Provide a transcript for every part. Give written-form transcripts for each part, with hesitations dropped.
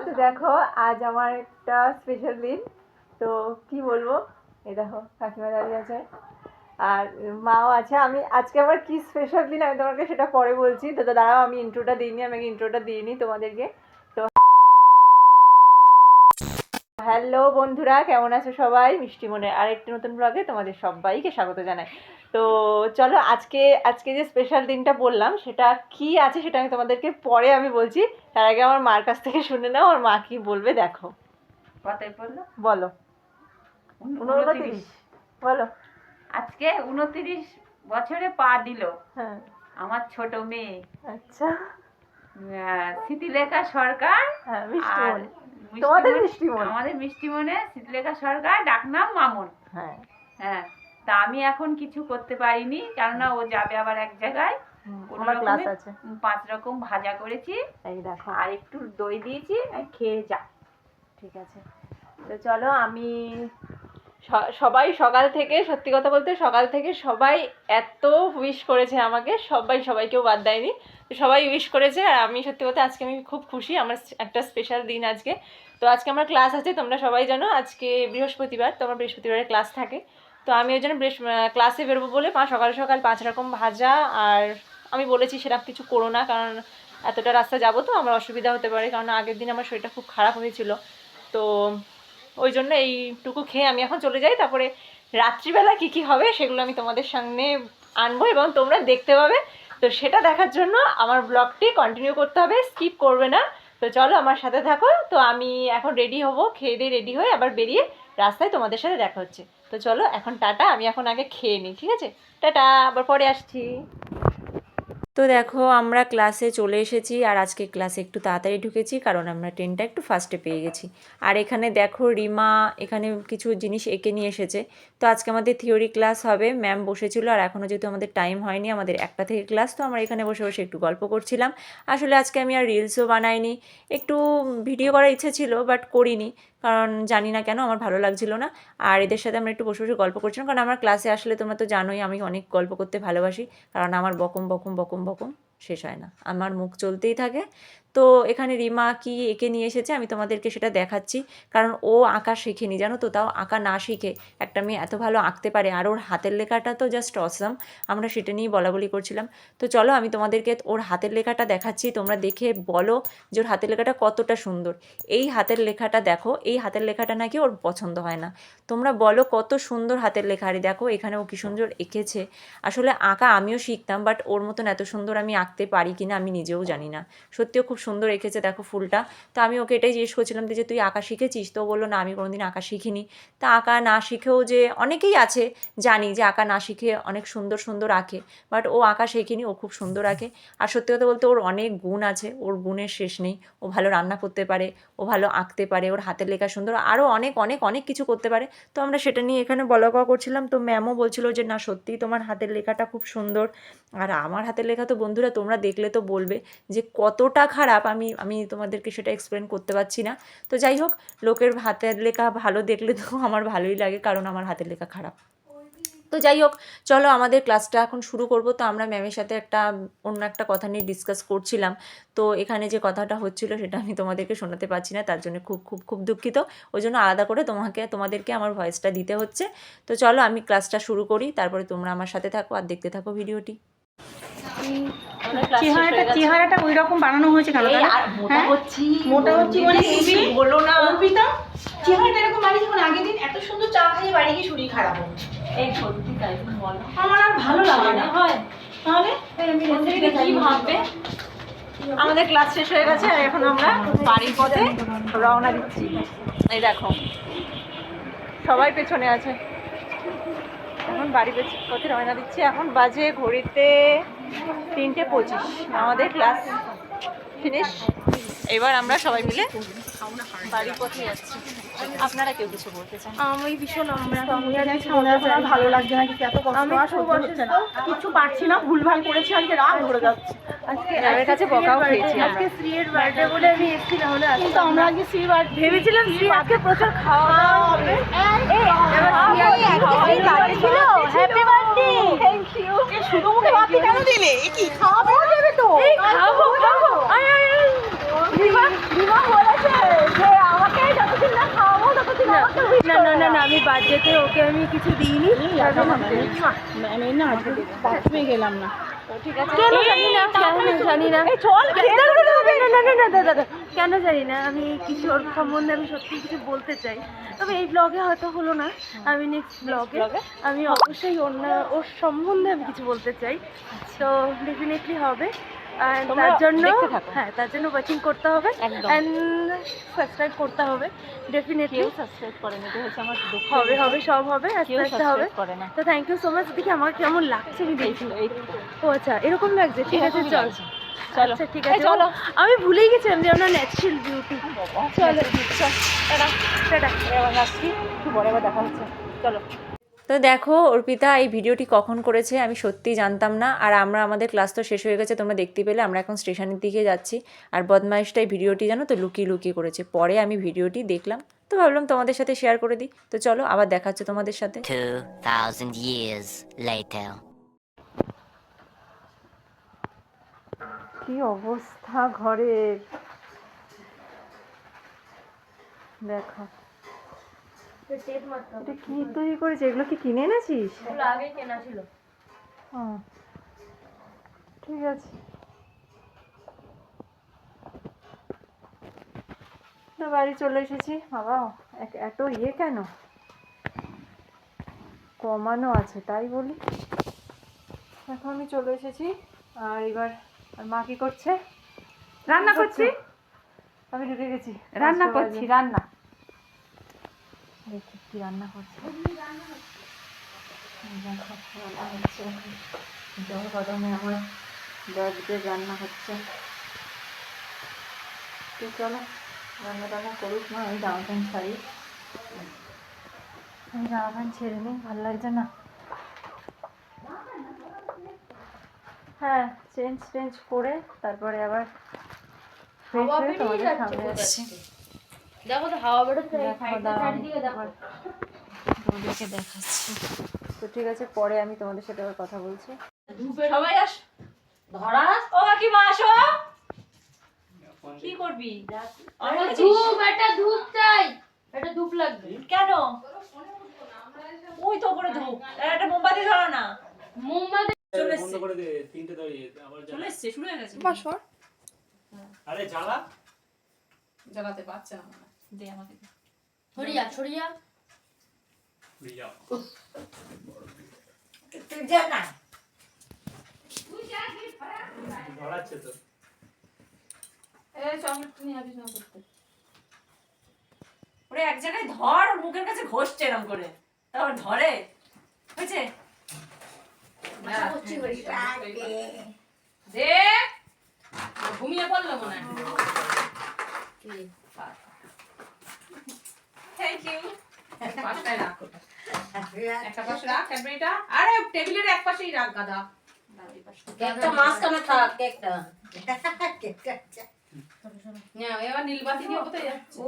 তো দেখো আজ আমার একটা স্পেশাল দিন। তো কি বলবো, এই দেখো কাকিমা দাঁড়িয়ে আছে আর মাও আছে। আমি আজকে আমার কি স্পেশাল দিন আমি তোমাকে সেটা পরে বলছি। তো দাঁড়াও, আমি ইন্ট্রোটা দিইনি, আমি ইন্ট্রোটা দিইনি তোমাদেরকে। তো হ্যালো বন্ধুরা, কেমন আছো সবাই? মিষ্টি মনে আরেকটি নতুন ব্লগে তোমাদের সবাইকে স্বাগত জানাই। তো চলো আজকে আজকে যে স্পেশাল দিনটা বললাম সেটা কি আছে সেটা আমি তোমাদেরকে পরে আমি বলছি। তার আগে আমার মার কাছ থেকে শুনে নাও আমার মা কি বলবে। দেখো কথাই বললো, বলো 29 বলো। আজকে 29 বছরে পা দিল হ্যাঁ আমার ছোট মেয়ে। আচ্ছা স্মৃতিলেখা সরকার। হ্যাঁ আর মিষ্টিমণি, তোমাদের মিষ্টিমণি, আমাদের মিষ্টিমনে স্মৃতিলেখা সরকার, ডাকনাম মামুন। হ্যাঁ হ্যাঁ, তা আমি এখন কিছু করতে পারিনি, কেননা ও যাবে আবার এক জায়গায়। আমার ক্লাস আছে। 5 রকম ভাজা করেছি, এই দেখো আর একটু দই দিয়েছি, খেয়ে যা। ঠিক আছে। তো চলো আমি সবাই সকাল থেকে, সত্যি কথা বলতে সকাল থেকে সবাই এত উইশ করেছে আমাকে, সবাই কেউ বাদ দেয়নি। তো সবাই উইশ করেছে আর আমি সত্যি কথা আজকে আমি খুব খুশি, আমার একটা স্পেশাল দিন আজকে। তো আজকে আমার ক্লাস আছে, তোমরা সবাই জানো আজকে বৃহস্পতিবার, তো আমার বৃহস্পতিবারে ক্লাস থাকে। তো আমি ওই জন্য ক্লাসে বেরোবো বলে সকাল সকাল 5 রকম ভাজা, আর আমি বলেছি সেরকম কিছু করো না, কারণ এতটা রাস্তা যাবো তো আমার অসুবিধা হতে পারে, কারণ আগের দিন আমার শরীরটা খুব খারাপ হয়েছিল। তো ওই জন্য এইটুকু খেয়ে আমি এখন চলে যাই। তারপরে রাত্রিবেলা কী কী হবে সেগুলো আমি তোমাদের সামনে আনবো এবং তোমরা দেখতে পাবে। তো সেটা দেখার জন্য আমার ব্লগটি কন্টিনিউ করতে হবে, স্কিপ করবে না। তো চলো আমার সাথে থাকো। তো আমি এখন রেডি হব, খেয়ে দিয়ে রেডি হয়ে আবার বেরিয়ে রাস্তায় তোমাদের সাথে দেখা হচ্ছে। তো চলো এখন টাটা, আমি এখন আগে খেয়ে নিই, ঠিক আছে? টাটা, আবার পরে আসছি। তো দেখো আমরা ক্লাসে চলে এসেছি, আর আজকে ক্লাসে একটু তাড়াতাড়ি ঢুকেছি কারণ আমরা ট্রেনটা একটু ফাস্টে পেয়ে গেছি। আর এখানে দেখো রিমা এখানে কিছু জিনিস এঁকে নিয়ে এসেছে। তো আজকে আমাদের থিওরি ক্লাস হবে, ম্যাম বসেছিল, আর এখনও যেহেতু আমাদের টাইম হয়নি, আমাদের 1টা থেকে ক্লাস, তো আমরা এখানে বসে বসে একটু গল্প করছিলাম। আসলে আজকে আমি আর রিলসও বানাইনি, একটু ভিডিও করার ইচ্ছে ছিল বাট করিনি, কারণ জানি না কেন আমার ভালো লাগছিল না। আর এদের সাথে আমরা একটু বসে বসে গল্প করছিলাম, কারণ আমার ক্লাসে আসলে তোমরা তো জানোই আমি অনেক গল্প করতে ভালোবাসি, কারণ আমার বকম বকম বকম বকম শেষ হয় না, আমার মুখ চলতেই থাকে। তো এখানে রিমা কি এঁকে নিয়ে এসেছে আমি তোমাদেরকে সেটা দেখাচ্ছি, কারণ ও আঁকা শেখেনি জানো তো, তাও আঁকা না শিখে একটা মেয়ে এত ভালো আঁকতে পারে, আর ওর হাতের লেখাটা তো জাস্ট অসাম। আমরা সেটা নিয়েই বলাবলি করছিলাম। তো চলো আমি তোমাদেরকে ওর হাতের লেখাটা দেখাচ্ছি, তোমরা দেখে বলো যে ওর হাতের লেখাটা কতটা সুন্দর। এই হাতের লেখাটা দেখো, এই হাতের লেখাটা নাকি ওর পছন্দ হয় না। তোমরা বলো কত সুন্দর হাতের লেখা। আরে দেখো এখানে ও কি সুন্দর এঁকেছে। আসলে আঁকা আমিও শিখতাম, বাট ওর মতন এত সুন্দর আমি আঁকতে পারি কিনা আমি নিজেও জানি না। সত্যিও খুব সুন্দর এঁকেছে, দেখো ফুলটা। তো আমি ওকে এটাই জিজ্ঞেস করছিলাম যে তুই আঁকা শিখেছিস? তো বললো না আমি কোনোদিন আঁকা শিখিনি। তা আঁকা না শিখেও যে অনেকেই আছে জানি যে আঁকা না শিখে অনেক সুন্দর সুন্দর আঁকে, বাট ও আঁকা শেখেনি, ও খুব সুন্দর আঁকে। আর সত্যি কথা বলতে ওর অনেক গুণ আছে, ওর গুণের শেষ নেই। ও ভালো রান্না করতে পারে, ও ভালো আঁকতে পারে, ওর হাতের লেখা সুন্দর, আরও অনেক অনেক অনেক কিছু করতে পারে। তো আমরা সেটা নিয়ে এখানে বলা কওয়া করছিলাম। তো ম্যামও বলছিল যে না সত্যিই তোমার হাতের লেখাটা খুব সুন্দর। আর আমার হাতের লেখা তো বন্ধুরা তোমরা দেখলে তো বলবে যে কতটা খারাপ, আমি তোমাদেরকে সেটা এক্সপ্লেন করতে পারছি না। তো যাই হোক, লোকের হাতের লেখা ভালো দেখলে তো আমার ভালোই লাগে, কারণ আমার হাতের লেখা খারাপ। তো যাই হোক, চলো আমাদের ক্লাসটা এখন শুরু করব। তো আমরা ম্যামের সাথে অন্য একটা কথা নিয়ে ডিসকাস করছিলাম। তো এখানে যে কথাটা হচ্ছিল সেটা আমি তোমাদেরকে শোনাতে পারছি না, তার জন্য খুব খুব খুব দুঃখিত। ওই জন্য আলাদা করে তোমাদেরকে আমার ভয়েসটা দিতে হচ্ছে। তো চলো আমি ক্লাসটা শুরু করি, তারপরে তোমরা আমার সাথে থাকো আর দেখতে থাকো ভিডিওটি। চেহারাটা ওই রকম বানানো হয়েছে কেন? মোটা হচ্ছি মানে বলো না অর্পিতা, চেহারাটা এরকম বানিয়েছি মানে আগের দিন এত সুন্দর চা খাইয়ে বাড়ি গিয়ে শরীর খারাপ হলো। এই সত্যি তাই বলো, আমার আর ভালো লাগে না। হয় তাহলে কি ভাববে? আমাদের ক্লাস শেষ হয়ে গেছে আর এখন আমরা বাড়ির পথে রওনা দিচ্ছি। এই দেখো সবাই পেছনে আছে, এখন বাড়ি পথে রওনা দিচ্ছি। এখন বাজে ঘড়িতে 3:25, আমাদের ক্লাস ফিনিশ। এবার আমরা সবাই মিলে বাড়ির পথে যাচ্ছি। আপনারা কেউ কিছু বলতে চান? আমি ভীষণ ভালো লাগছে না, কিছু এত কষ্ট হচ্ছে না, কিছু পারছি না, ভুলভাল করেছি, আজকে রাগ ধরে যাচ্ছে। আজকে কাছে বকাও খেয়েছি। আজকে শ্রীর বার্থডে বলে আমি এসেছি, না হলে কিন্তু আমরা আজকে শ্রীর বার্থডে ভেবেছিলাম, শ্রী আজকে প্রচুর খাওয়া দাওয়া হবে। Happy birthday, thank you. শুধু মুখে বাতি কেন দিলে? কি খাওয়া দাওয়া দেবে তো? খাবো খাবো। রিমা বলেছে যে আমাকে যতদিন না খাওয়াবো ততদিন আমাকে wish না করবে না না না আমি বার্থডেতে ওকে আমি কিছু দিইনি আমি না বাথরুমে গেলাম না ঠিক আছে কেন জানি না কেন জানি না এই চল দাদা কেন জানি না আমি কিছু ওর সম্বন্ধে আমি সত্যি কিছু বলতে চাই তবে এই ব্লগে হয়তো হলো না আমি নেক্সট ব্লগে আমি অবশ্যই ওর সম্বন্ধে আমি কিছু বলতে চাই তো ডেফিনেটলি হবে আর তোমরা তার জন্য দেখতে থাকো। হ্যাঁ তার জন্য ওয়াচিং করতে হবে একদম। অ্যান্ড সাবস্ক্রাইব করতে হবে ডেফিনেটলি কেউ সাবস্ক্রাইব করেনি এটা হচ্ছে আমার দুঃখ হবে হবে সব হবে আস্তে কেউ আস্তে হবে সাবস্ক্রাইব করে না তো থ্যাংক ইউ সো মাচ দেখি আমার কেমন লাগছে আমি দেখি এই তো। ও আচ্ছা এরকম লাগছে ঠিক আছে এরকমই চল লাগছে। চলো আচ্ছা ঠিক এই আছে চলো আমি ভুলেই গেছিলাম যে আমরা ন্যাচারাল বিউটি চলো টাটা টাটা এবার আসছি একটু পরে আবার দেখা হচ্ছে চলো তো দেখো অর্পিতা এই ভিডিওটি কখন করেছে আমি সত্যিই জানতাম না আর আমরা আমাদের ক্লাস তো শেষ হয়ে গেছে তোমরা দেখতে পেলে আমরা এখন স্টেশনের দিকে যাচ্ছি আর বদমাইশটা এই ভিডিওটি জানো তো লুকিয়ে লুকিয়ে করেছে পরে আমি ভিডিওটি দেখলাম তো ভাবলাম তোমাদের সাথে শেয়ার করে দিই তো চলো আবার দেখা হচ্ছে তোমাদের সাথে 2,000 years later. কি অবস্থা ঘরের দেখো এটা কি তৈরি করেছে এগুলো কি কিনে এনেছিস আগে কেনা ছিল ও, ঠিক আছে তো বাড়ি চলে এসেছি বাবা এত ইয়ে কেন কমানো আছে তাই বলি এখন আমি চলে এসেছি আর এবার আর মা কি করছে রান্না করছি আমি ঢুকে গেছি রান্না 5টা করছি বাজে। রান্না দেখি কি রান্না করছে দেখো, রান্না হচ্ছে জল গরমে আমার বার্থডে রান্না হচ্ছে তো চলো রান্না টান্না করুক না আমি জামা প্যান্ট ছাড়ি আমি জামা প্যান্ট ছেড়ে নিই ভালো লাগছে না হ্যাঁ চেঞ্জ করে তারপরে আবার ফ্রেশ হয়ে তোমাদের সামনে আসছি দেখো তো হাওয়া বেরোচ্ছে ওদেরকে দেখাচ্ছি তো ঠিক আছে পরে আমি তোমাদের সাথে আবার কথা বলছি সবাই আস ধরা ও কাকিমা আসো কি করবি ধূপ এটা ধূপ চাই এটা ধূপ লাগবে কেন ওই তো করে ধূপ একটা মোমবাতি ধরো না মোমবাতি চলে বন্ধ এসছে করে দে তিনটে দাঁড়িয়ে আবার জ্বালা। চলে এসছে শুরু হয়ে গেছে আরে জ্বালা জ্বালাতে পারছে না দে আমাকে দে। ছড়িয়া ছড়িয়া ভিজাও ধরাচ্ছে তো এই চকলেট নিয়ে আসিস না করতে ওরে এক জায়গায় ধর ওর মুখের কাছে ঘষছে এরকম করে তারপর ধরে হয়েছে দে ঘুমিয়ে পড়লো মনে হয় থ্যাংক ইউ পাশটায় রাখ ওটা। একটা পাশে রাখ ক্যাডবেরিটা আরে টেবিলের এক পাশেই রাখ গাদা কেকটা মাঝখানে থাক কেকটা না এবার নীলবাতি দিয়ে কোথায় যাচ্ছে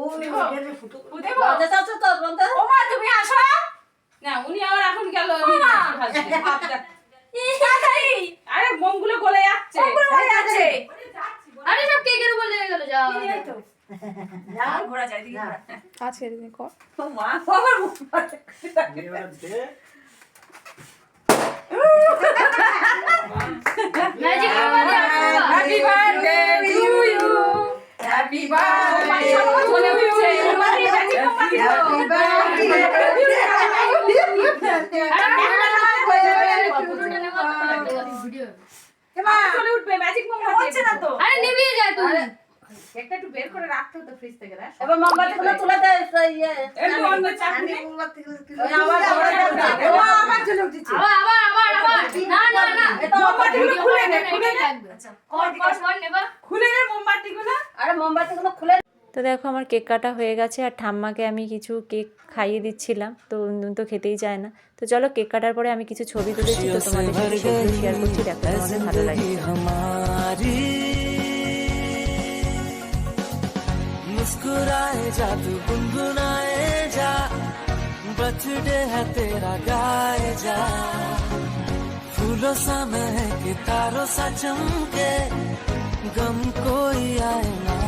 ও মা তুমি আসো না উনি আবার এখন গেল মা! আরে মোমগুলো গলে যাচ্ছে আছে আরে সব কেকের উপর লেগে গেল যাও ঘোরা যায় দিকে ঘোরা আজকে দিন কর ও মা বাবার মুখ নিয়ে এবার দে magic happy birthday to you happy birthday মনে হচ্ছে চলে উঠবে ম্যাজিক মোম হচ্ছে না তো আরে নিভিয়ে যায় তুমি একটা একটু বের করে রাখতে হতো ফ্রিজ থেকে না এবার মোমবাতিগুলো তুলে দে ইয়ে একটু অন্য চাটনি আবার চলে উঠেছে আবার না না না এটা মোমবাতিগুলো খুলে নে খুলে নে কর নেবা খুলে নে মোমবাতিগুলো আরে মোমবাতিগুলো খুলে তো দেখো আমার কেক কাটা হয়ে গেছে আর ঠাম্মাকে আমি কিছু কেক খাইয়ে দিচ্ছিলাম তো উনি তো খেতেই চায় না তো চলো কেক কাটার পরে আমি কিছু ছবি তুলেছি তো তোমাদের সাথে সেগুলো শেয়ার করছি দেখো তোমাদের ভালো লাগে मुस्कुराए जा तू गुनगुनाए जा बर्थडे है तेरा गाए जा फूलों सा महके तारों सा चमके गम कोई आए ना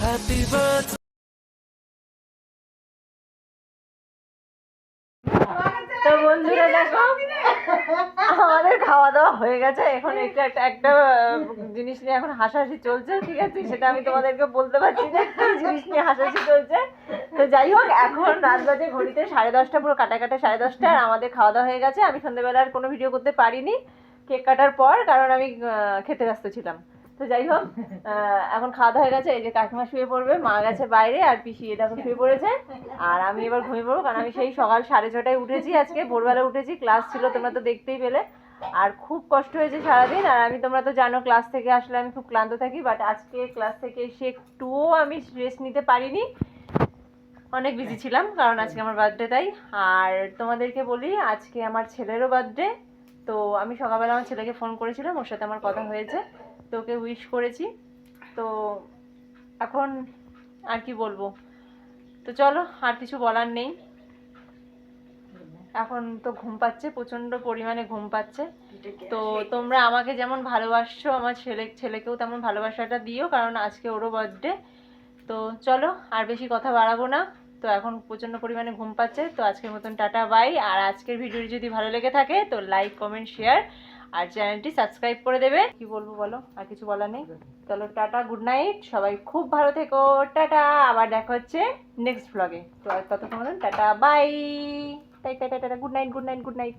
Happy birthday. তো বন্ধুরা দেখো আমাদের খাওয়া দাওয়া হয়ে গেছে, এখন একটা একটা একটা জিনিস নিয়ে এখন হাসাহাসি চলছে, ঠিক আছে, সেটা আমি তোমাদেরকে বলতে পারছি না কি জিনিস নিয়ে হাসাহাসি চলছে। তো যাই হোক, এখন রাত বাজে ঘড়িতে 10:30, পুরো কাটা 10:30, আর আমাদের খাওয়া দাওয়া হয়ে গেছে। আমি সন্ধ্যেবেলা আর কোনো ভিডিও করতে পারিনি কেক কাটার পর, কারণ আমি খেতে ব্যস্ত ছিলাম। তো যাই হোক, এখন খাওয়া দাওয়া হয়ে গেছে। এই যে কাকিমা শুয়ে পড়বে, মা গেছে বাইরে, আর পিসি এটা এখন শুয়ে পড়েছে, আর আমি এবার ঘুমিয়ে পড়বো, কারণ আমি সেই সকাল 6:30টায় উঠেছি, আজকে ভোরবেলা উঠেছি, ক্লাস ছিল, তোমরা তো দেখতেই পেলে, আর খুব কষ্ট হয়েছে সারাদিন। আর আমি, তোমরা তো জানো, ক্লাস থেকে আসলে আমি খুব ক্লান্ত থাকি, বাট আজকে ক্লাস থেকে এসে একটুও আমি রেস্ট নিতে পারিনি, অনেক বিজি ছিলাম, কারণ আজকে আমার বার্থডে তাই। আর তোমাদেরকে বলি, আজকে আমার ছেলেরও বার্থডে। তো আমি সকালবেলা আমার ছেলেকে ফোন করেছিলাম, ওর সাথে আমার কথা হয়েছে, তো ওকে উইশ করেছি। তো এখন আর কি বলবো, তো চলো, আর কিছু বলার নেই। এখন তো ঘুম পাচ্ছে, প্রচণ্ড পরিমাণে ঘুম পাচ্ছে। তো তোমরা আমাকে যেমন ভালোবাসছো, আমার ছেলেকেও তেমন ভালোবাসাটা দিও, কারণ আজকে ওরও বার্থডে। তো চলো, আর বেশি কথা বাড়াবো না, তো এখন প্রচণ্ড পরিমাণে ঘুম পাচ্ছে। তো আজকের মতন টাটা, বাই। আর আজকের ভিডিওটি যদি ভালো লেগে থাকে তো লাইক, কমেন্ট, শেয়ার, আর চ্যানেলটি সাবস্ক্রাইব করে দেবে। কি বলবো বলো, আর কিছু বলার নেই। চলো টাটা, গুড নাইট, সবাই খুব ভালো থেকো, টাটা। আবার দেখা হচ্ছে নেক্সট ব্লগে। তো ততক্ষণ tata, bye, tata, tata, good night, good night, good night.